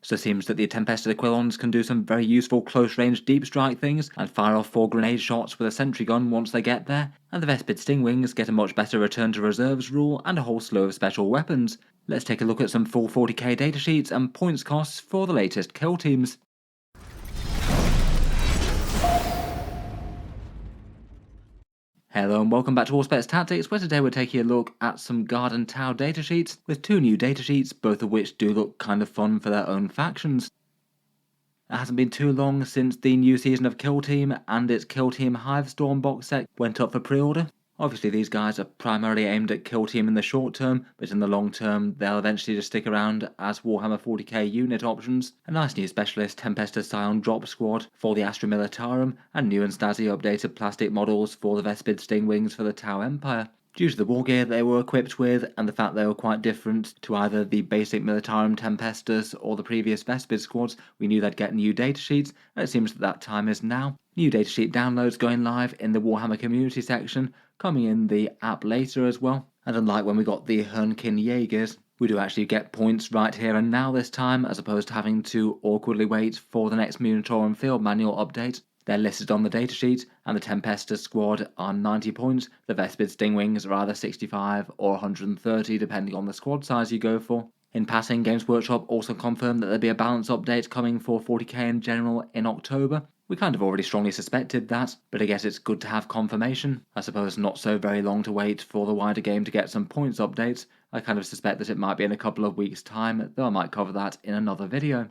So it seems that the Tempestus Aquilons can do some very useful close-range deep strike things and fire off 4 grenade shots with a sentry gun once they get there, and the Vespid Stingwings get a much better return to reserves rule and a whole slew of special weapons. Let's take a look at some full 40k datasheets and points costs for the latest kill teams. Hello and welcome back to Auspex Tactics, where today we're taking a look at some Guard and Tau datasheets, with 2 new datasheets, both of which do look kind of fun for their own factions. It hasn't been too long since the new season of Kill Team and its Kill Team Hivestorm box set went up for pre-order. Obviously these guys are primarily aimed at Kill Team in the short term, but in the long term they'll eventually just stick around as Warhammer 40k unit options. A nice new specialist Tempestus Aquilons drop squad for the Astra Militarum, and new and snazzy updated plastic models for the Vespid Stingwings for the Tau Empire. Due to the war gear they were equipped with, and the fact they were quite different to either the basic Militarum Tempestus or the previous Vespid squads, we knew they'd get new datasheets, and it seems that time is now. New datasheet downloads going live in the Warhammer community section, coming in the app later as well, and unlike when we got the Hernkin Jaegers, we do actually get points right here and now this time, as opposed to having to awkwardly wait for the next Munitorum field manual update. They're listed on the datasheet, and the Tempestus squad are 90 points, the Vespid Stingwings are either 65 or 130 depending on the squad size you go for. In passing, Games Workshop also confirmed that there'll be a balance update coming for 40k in general in October. We kind of already strongly suspected that, but I guess it's good to have confirmation. I suppose not so very long to wait for the wider game to get some points updates. I kind of suspect that it might be in a couple of weeks' time, though I might cover that in another video.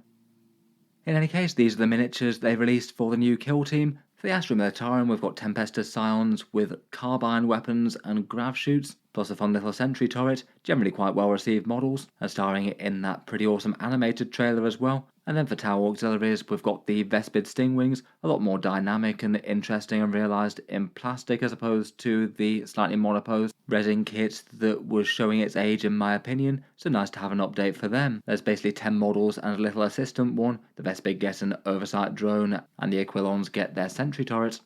In any case, these are the miniatures they released for the new kill team. For the Astra Militarum, we've got Tempestus Aquilons with carbine weapons and grav shoots, plus a fun little sentry turret, generally quite well received models, and starring in that pretty awesome animated trailer as well. And then for Tau auxiliaries, we've got the Vespid Stingwings, a lot more dynamic and interesting and realised in plastic as opposed to the slightly more opposed resin kit that was showing its age in my opinion, so nice to have an update for them. There's basically 10 models and a little assistant one, the Vespid get an oversight drone and the Aquilons get their sentry turret.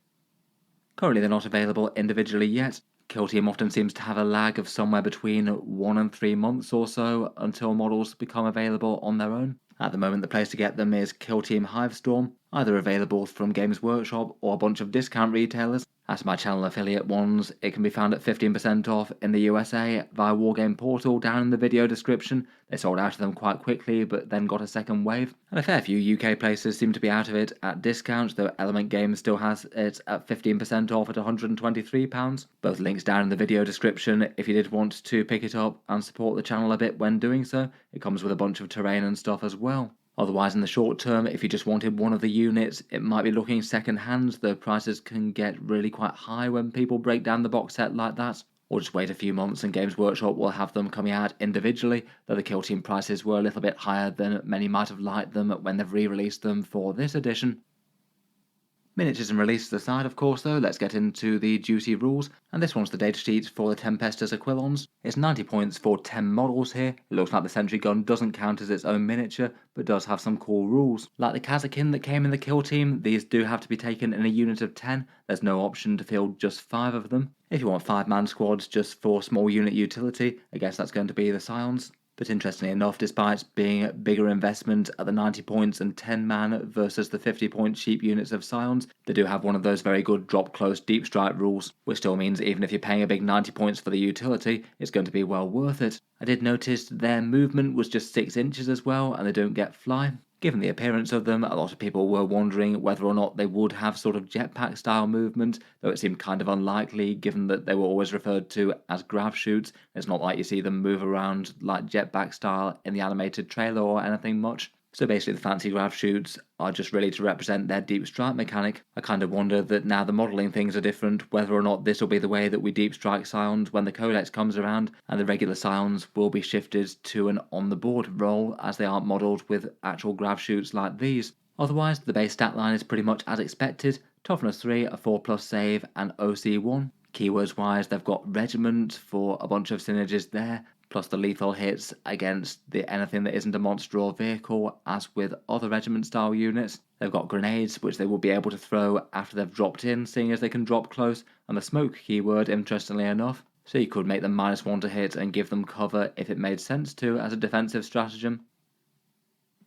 Currently they're not available individually yet. Kill Team often seems to have a lag of somewhere between 1 and 3 months or so until models become available on their own. At the moment the place to get them is Kill Team Hivestorm, either available from Games Workshop or a bunch of discount retailers. As my channel affiliate ones, it can be found at 15% off in the USA via Wargame Portal down in the video description. They sold out of them quite quickly but then got a second wave, and a fair few UK places seem to be out of it at discount, though Element Games still has it at 15% off at £123. Both links down in the video description if you did want to pick it up and support the channel a bit when doing so. It comes with a bunch of terrain and stuff as well. Otherwise, in the short term, if you just wanted one of the units, it might be looking second hand. The prices can get really quite high when people break down the box set like that. Or just wait a few months and Games Workshop will have them coming out individually, though the Kill Team prices were a little bit higher than many might have liked them when they've re-released them for this edition. Miniatures and releases aside, of course, though, let's get into the juicy rules, and this one's the datasheet for the Tempestus Aquilons. It's 90 points for 10 models here. It looks like the sentry gun doesn't count as its own miniature, but does have some cool rules. Like the Kazakin that came in the kill team, these do have to be taken in a unit of 10. There's no option to field just 5 of them. If you want 5-man squads just for small unit utility, I guess that's going to be the Scions. But interestingly enough, despite being a bigger investment at the 90 points and 10-man versus the 50-point cheap units of Scions, they do have one of those very good drop-close deep strike rules, which still means even if you're paying a big 90 points for the utility, it's going to be well worth it. I did notice their movement was just 6 inches as well, and they don't get fly. Given the appearance of them, a lot of people were wondering whether or not they would have sort of jetpack style movement, though it seemed kind of unlikely given that they were always referred to as grav shoots. It's not like you see them move around like jetpack style in the animated trailer or anything much. So basically the fancy grav shoots are just really to represent their deep strike mechanic. I kind of wonder that now the modelling things are different, whether or not this will be the way that we deep strike Scions when the Codex comes around, and the regular Scions will be shifted to an on-the-board role as they aren't modelled with actual grav shoots like these. Otherwise, the base stat line is pretty much as expected. Toughness 3, a 4+ save, and OC 1. Keywords wise, they've got Regiment for a bunch of synergies there, plus the lethal hits against anything that isn't a monster or vehicle, as with other regiment style units. They've got grenades, which they will be able to throw after they've dropped in, seeing as they can drop close, and the smoke keyword, interestingly enough. So you could make them -1 to hit and give them cover if it made sense to as a defensive stratagem.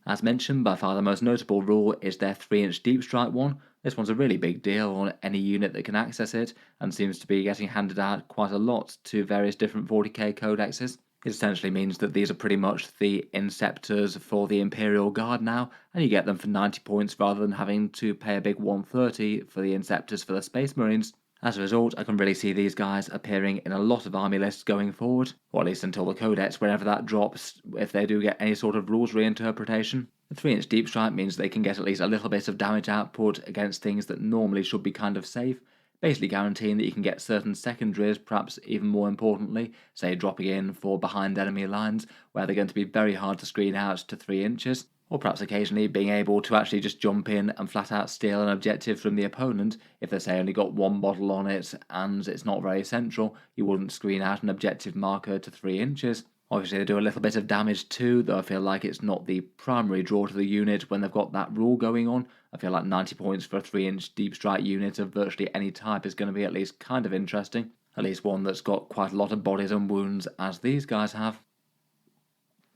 As mentioned, by far the most notable rule is their 3-inch deep strike one. This one's a really big deal on any unit that can access it, and seems to be getting handed out quite a lot to various different 40k codexes. It essentially means that these are pretty much the Inceptors for the Imperial Guard now, and you get them for 90 points rather than having to pay a big 130 for the Inceptors for the Space Marines. As a result, I can really see these guys appearing in a lot of army lists going forward, or at least until the Codex, whenever that drops, if they do get any sort of rules reinterpretation. The 3-inch deep strike means they can get at least a little bit of damage output against things that normally should be kind of safe, basically guaranteeing that you can get certain secondaries, perhaps even more importantly, say dropping in for behind enemy lines, where they're going to be very hard to screen out to 3 inches, or perhaps occasionally being able to actually just jump in and flat out steal an objective from the opponent. If they say only got one model on it and it's not very central, you wouldn't screen out an objective marker to 3 inches. Obviously they do a little bit of damage too, though I feel like it's not the primary draw to the unit when they've got that rule going on. I feel like 90 points for a 3-inch deep strike unit of virtually any type is going to be at least kind of interesting. At least one that's got quite a lot of bodies and wounds, as these guys have.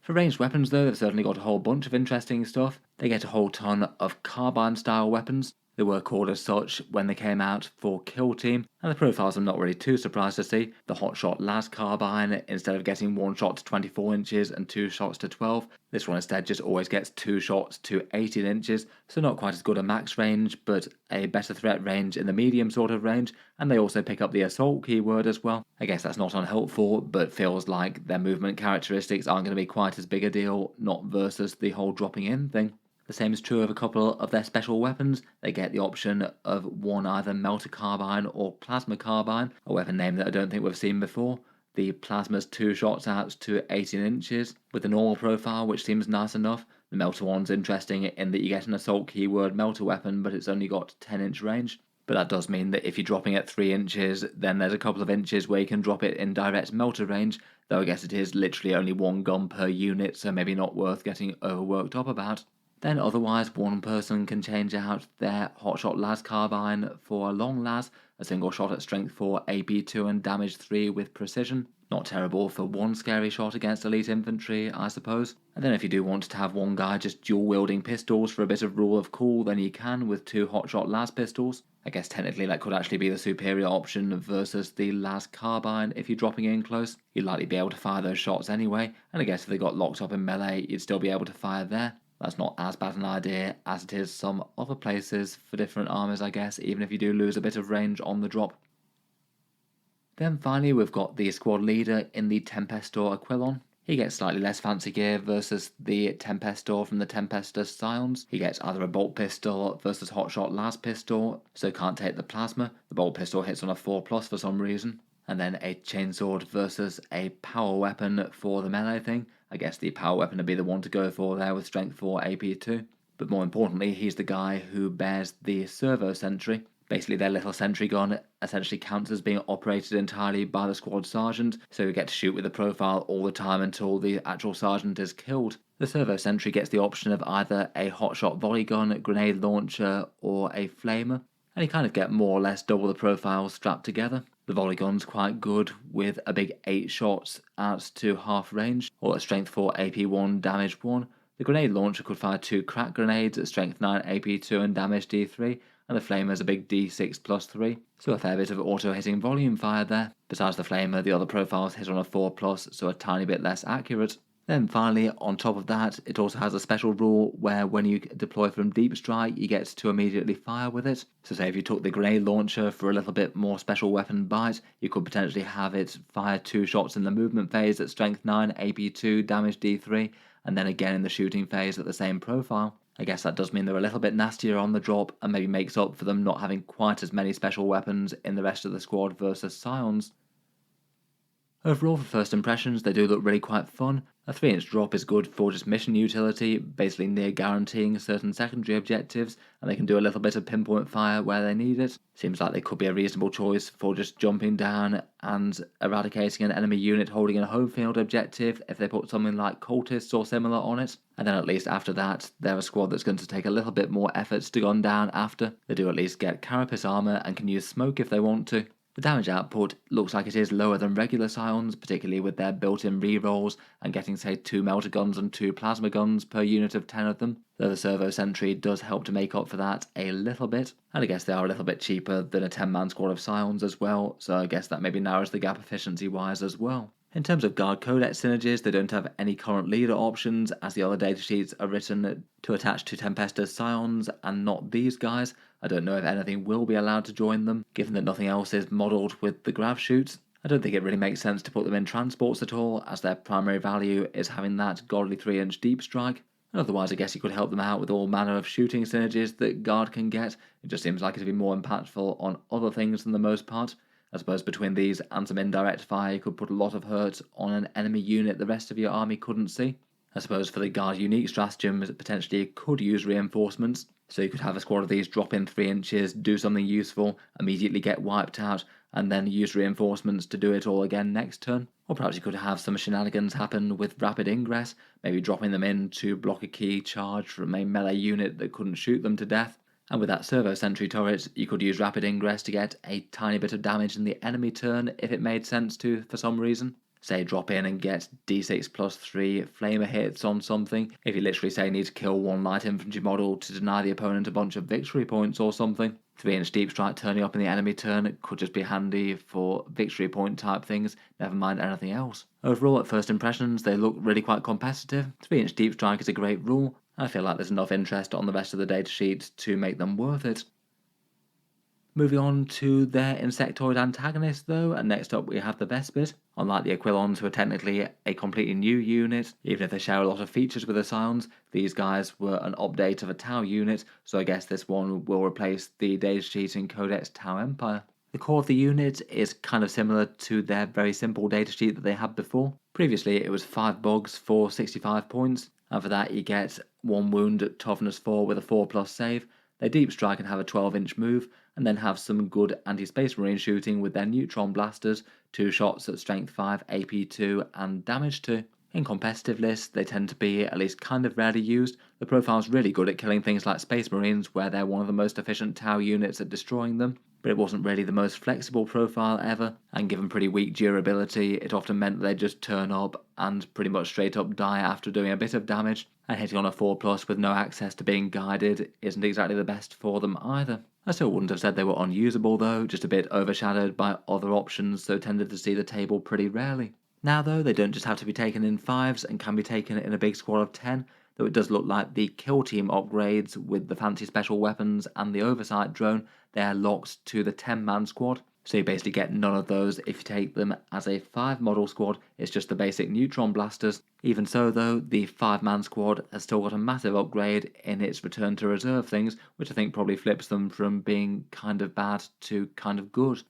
For ranged weapons though, they've certainly got a whole bunch of interesting stuff. They get a whole ton of carbine style weapons. They were called as such when they came out for Kill Team, and the profiles I'm not really too surprised to see. The Hotshot Las Carbine, instead of getting 1 shot to 24 inches and 2 shots to 12, this one instead just always gets 2 shots to 18 inches, so not quite as good a max range, but a better threat range in the medium sort of range, and they also pick up the assault keyword as well. I guess that's not unhelpful, but feels like their movement characteristics aren't going to be quite as big a deal, not versus the whole dropping in thing. The same is true of a couple of their special weapons. They get the option of one either Melter Carbine or Plasma Carbine, a weapon name that I don't think we've seen before. The Plasma's 2 shots out to 18 inches, with the normal profile, which seems nice enough. The Melter one's interesting in that you get an assault keyword Melter weapon, but it's only got 10-inch range. But that does mean that if you're dropping at 3 inches, then there's a couple of inches where you can drop it in direct Melter range, though I guess it is literally only 1 gun per unit, so maybe not worth getting overworked up about. Then otherwise, one person can change out their Hotshot Las Carbine for a Long Las, a single shot at strength 4, AP 2 and damage 3 with precision. Not terrible for one scary shot against elite infantry, I suppose. And then if you do want to have one guy just dual wielding pistols for a bit of rule of cool, then you can with 2 Hotshot Las pistols. I guess technically that could actually be the superior option versus the Las Carbine if you're dropping in close. You'd likely be able to fire those shots anyway, and I guess if they got locked up in melee, you'd still be able to fire there. That's not as bad an idea as it is some other places for different armies, I guess, even if you do lose a bit of range on the drop. Then finally we've got the squad leader in the Tempestus Aquilons. He gets slightly less fancy gear versus the Tempestor from the Tempestus Scions. He gets either a bolt pistol versus Hotshot Las pistol, so can't take the plasma. The bolt pistol hits on a 4+ for some reason. And then a chainsword versus a power weapon for the melee thing. I guess the power weapon would be the one to go for there with strength 4 AP2. But more importantly, he's the guy who bears the servo sentry. Basically their little sentry gun essentially counts as being operated entirely by the squad sergeant, so you get to shoot with the profile all the time until the actual sergeant is killed. The servo sentry gets the option of either a hotshot volley gun, grenade launcher, or a flamer, and you kind of get more or less double the profile strapped together. The volley gun's quite good with a big 8 shots out to half range, or at strength 4 AP1 damage 1. The grenade launcher could fire 2 crack grenades at strength 9 AP2 and damage D3, and the flamer's a big D6 plus 3, so a fair bit of auto-hitting volume fire there. Besides the flamer, the other profiles hit on a 4+, so a tiny bit less accurate. Then finally, on top of that, it also has a special rule where when you deploy from deep strike, you get to immediately fire with it. So say if you took the grenade launcher for a little bit more special weapon bite, you could potentially have it fire 2 shots in the movement phase at strength 9, AP2, damage D3, and then again in the shooting phase at the same profile. I guess that does mean they're a little bit nastier on the drop, and maybe makes up for them not having quite as many special weapons in the rest of the squad versus Scions. Overall, for first impressions, they do look really quite fun. A 3-inch drop is good for just mission utility, basically near guaranteeing certain secondary objectives, and they can do a little bit of pinpoint fire where they need it. Seems like they could be a reasonable choice for just jumping down and eradicating an enemy unit holding a home field objective if they put something like cultists or similar on it. And then at least after that, they're a squad that's going to take a little bit more efforts to gun down after. They do at least get carapace armor and can use smoke if they want to. The damage output looks like it is lower than regular Scions, particularly with their built-in rerolls and getting say 2 melter guns and 2 plasma guns per unit of 10 of them, though the servo sentry does help to make up for that a little bit, and I guess they are a little bit cheaper than a 10-man squad of Scions as well, so I guess that maybe narrows the gap efficiency-wise as well. In terms of guard codex synergies, they don't have any current leader options, as the other datasheets are written to attach to Tempestus Scions and not these guys. I don't know if anything will be allowed to join them, given that nothing else is modelled with the grav shoots. I don't think it really makes sense to put them in transports at all, as their primary value is having that godly 3-inch deep strike. And otherwise, I guess you could help them out with all manner of shooting synergies that guard can get. It just seems like it'd be more impactful on other things than the most part. I suppose between these and some indirect fire, you could put a lot of hurt on an enemy unit the rest of your army couldn't see. I suppose for the guard unique stratagems, potentially you could use reinforcements, so you could have a squad of these drop in 3 inches, do something useful, immediately get wiped out, and then use reinforcements to do it all again next turn. Or perhaps you could have some shenanigans happen with rapid ingress, maybe dropping them in to block a key charge from a melee unit that couldn't shoot them to death. And with that servo sentry turret, you could use rapid ingress to get a tiny bit of damage in the enemy turn if it made sense to for some reason. Say drop in and get d6 plus 3 flamer hits on something, if you literally say need to kill 1 light infantry model to deny the opponent a bunch of victory points or something. 3-inch deep strike turning up in the enemy turn could just be handy for victory point type things, never mind anything else. Overall, at first impressions, they look really quite competitive. 3-inch deep strike is a great rule. I feel like there's enough interest on the rest of the datasheet to make them worth it. Moving on to their insectoid antagonist though, and next up we have the Vespid. Unlike the Aquilons, who are technically a completely new unit, even if they share a lot of features with the Scions, these guys were an update of a Tau unit, so I guess this one will replace the datasheet in Codex Tau Empire. The core of the unit is kind of similar to their very simple datasheet that they had before. Previously it was 5 bugs for 65 points, and for that you get 1 wound at toughness 4 with a 4+ save. They deep strike and have a 12-inch move, and then have some good anti-space marine shooting with their neutron blasters, 2 shots at strength 5, AP 2 and damage 2. In competitive lists, they tend to be at least kind of rarely used. The profile's really good at killing things like space marines, where they're one of the most efficient Tau units at destroying them, but it wasn't really the most flexible profile ever, and given pretty weak durability, it often meant that they'd just turn up and pretty much straight up die after doing a bit of damage, and hitting on a 4+ with no access to being guided isn't exactly the best for them either. I still wouldn't have said they were unusable though, just a bit overshadowed by other options, so tended to see the table pretty rarely. Now though, they don't just have to be taken in 5s and can be taken in a big squad of 10, though it does look like the kill team upgrades with the fancy special weapons and the oversight drone, they are locked to the 10-man squad. So you basically get none of those if you take them as a 5-model squad, it's just the basic neutron blasters. Even so though, the 5-man squad has still got a massive upgrade in its return to reserve things, which I think probably flips them from being kind of bad to kind of good.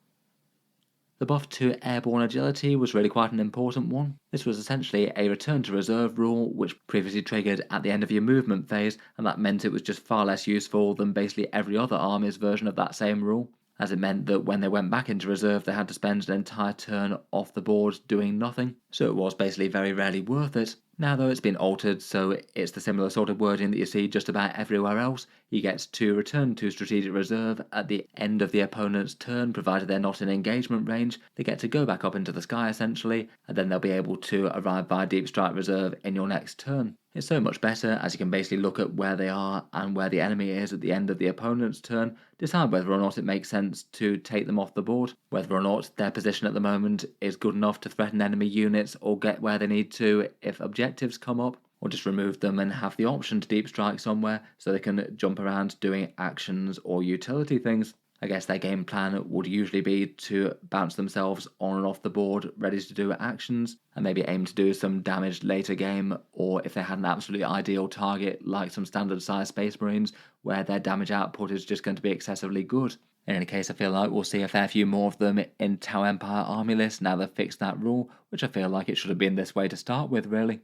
The buff to airborne agility was really quite an important one. This was essentially a return to reserve rule which previously triggered at the end of your movement phase, and that meant it was just far less useful than basically every other army's version of that same rule, as it meant that when they went back into reserve they had to spend an entire turn off the board doing nothing, so it was basically very rarely worth it. Now though it's been altered, so it's the similar sort of wording that you see just about everywhere else. He gets to return to strategic reserve at the end of the opponent's turn, provided they're not in engagement range. They get to go back up into the sky essentially, and then they'll be able to arrive by deep strike reserve in your next turn. It's so much better as you can basically look at where they are and where the enemy is at the end of the opponent's turn, decide whether or not it makes sense to take them off the board, whether or not their position at the moment is good enough to threaten enemy units or get where they need to if objectives come up, or just remove them and have the option to deep strike somewhere so they can jump around doing actions or utility things. I guess their game plan would usually be to bounce themselves on and off the board ready to do actions, and maybe aim to do some damage later game, or if they had an absolutely ideal target like some standard size space marines where their damage output is just going to be excessively good. In any case, I feel like we'll see a fair few more of them in Tau Empire army lists now they've fixed that rule, which I feel like it should have been this way to start with really.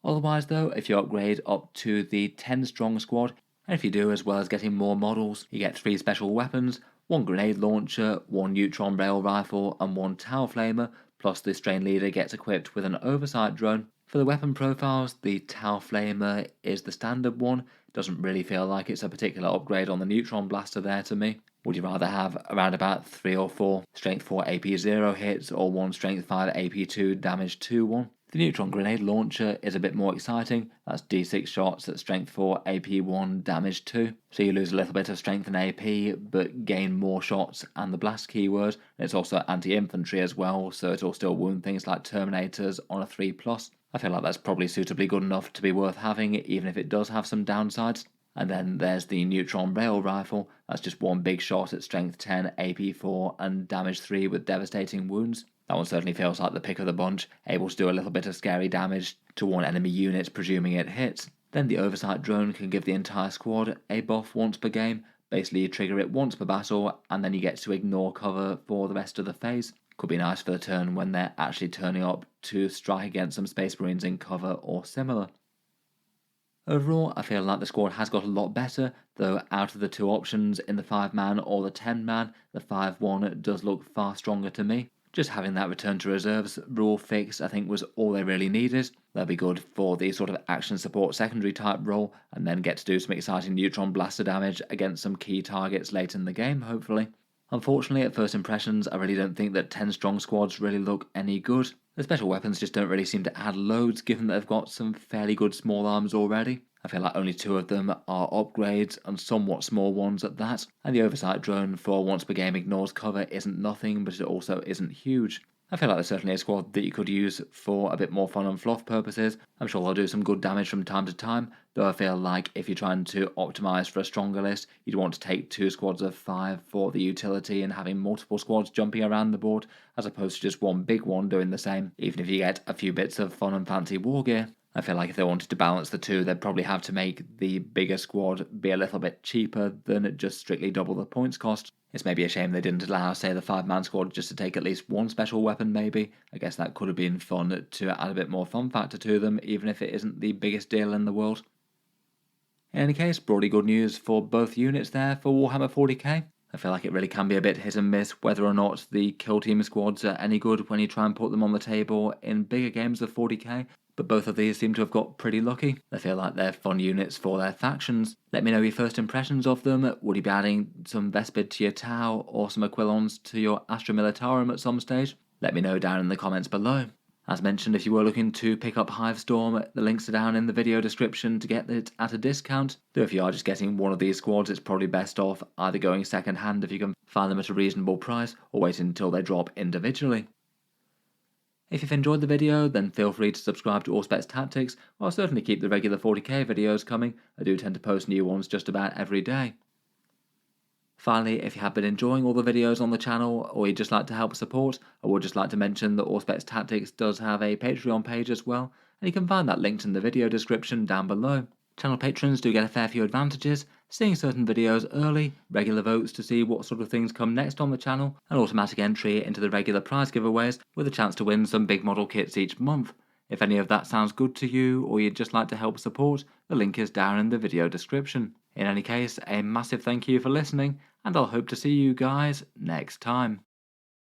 Otherwise though, if you upgrade up to the 10 strong squad, and if you do, as well as getting more models, you get 3 special weapons, 1 grenade launcher, 1 neutron rail rifle and 1 Tau flamer, plus the strain leader gets equipped with an oversight drone. For the weapon profiles, the Tau flamer is the standard one. Doesn't really feel like it's a particular upgrade on the neutron blaster there to me. Would you rather have around about 3 or 4 strength 4 AP0 hits or 1 strength 5 AP2 damage 2-1? The neutron grenade launcher is a bit more exciting. That's d6 shots at strength 4 AP1 damage 2. So you lose a little bit of strength and AP but gain more shots and the blast keyword. It's also anti-infantry as well, so it'll still wound things like Terminators on a 3+. I feel like that's probably suitably good enough to be worth having, even if it does have some downsides. And then there's the neutron rail rifle. That's just one big shot at strength 10 AP4 and damage 3 with devastating wounds. That one certainly feels like the pick of the bunch, able to do a little bit of scary damage to one enemy unit presuming it hits. Then the oversight drone can give the entire squad a buff once per game. Basically you trigger it once per battle and then you get to ignore cover for the rest of the phase. Could be nice for the turn when they're actually turning up to strike against some Space Marines in cover or similar. Overall, I feel like the squad has got a lot better, though out of the two options in the 5-man or the 10-man, the 5-1 does look far stronger to me. Just having that return to reserves rule fixed I think was all they really needed. They'll be good for the sort of action support secondary type role and then get to do some exciting neutron blaster damage against some key targets late in the game, hopefully. Unfortunately, at first impressions, I really don't think that 10 strong squads really look any good. The special weapons just don't really seem to add loads given that they've got some fairly good small arms already. I feel like only 2 of them are upgrades and somewhat small ones at that, and the oversight drone for once per game ignores cover isn't nothing, but it also isn't huge. I feel like there's certainly a squad that you could use for a bit more fun and fluff purposes. I'm sure they'll do some good damage from time to time, though I feel like if you're trying to optimise for a stronger list, you'd want to take 2 squads of 5 for the utility and having multiple squads jumping around the board, as opposed to just one big one doing the same, even if you get a few bits of fun and fancy war gear. I feel like if they wanted to balance the two, they'd probably have to make the bigger squad be a little bit cheaper than just strictly double the points cost. It's maybe a shame they didn't allow, say, the 5-man squad just to take at least one special weapon maybe. I guess that could have been fun to add a bit more fun factor to them, even if it isn't the biggest deal in the world. In any case, broadly good news for both units there for Warhammer 40k. I feel like it really can be a bit hit and miss whether or not the kill team squads are any good when you try and put them on the table in bigger games of 40k. But both of these seem to have got pretty lucky. They feel like they're fun units for their factions. Let me know your first impressions of them. Would you be adding some Vespid to your Tau or some Aquilons to your Astra Militarum at some stage? Let me know down in the comments below. As mentioned, if you were looking to pick up Hivestorm, the links are down in the video description to get it at a discount. Though if you are just getting one of these squads, it's probably best off either going second hand if you can find them at a reasonable price, or waiting until they drop individually. If you've enjoyed the video, then feel free to subscribe to Auspex Tactics. I'll certainly keep the regular 40k videos coming. I do tend to post new ones just about every day. Finally, if you have been enjoying all the videos on the channel, or you'd just like to help support, I would just like to mention that Auspex Tactics does have a Patreon page as well, and you can find that linked in the video description down below. Channel patrons do get a fair few advantages, seeing certain videos early, regular votes to see what sort of things come next on the channel, and automatic entry into the regular prize giveaways with a chance to win some big model kits each month. If any of that sounds good to you, or you'd just like to help support, the link is down in the video description. In any case, a massive thank you for listening, and I'll hope to see you guys next time.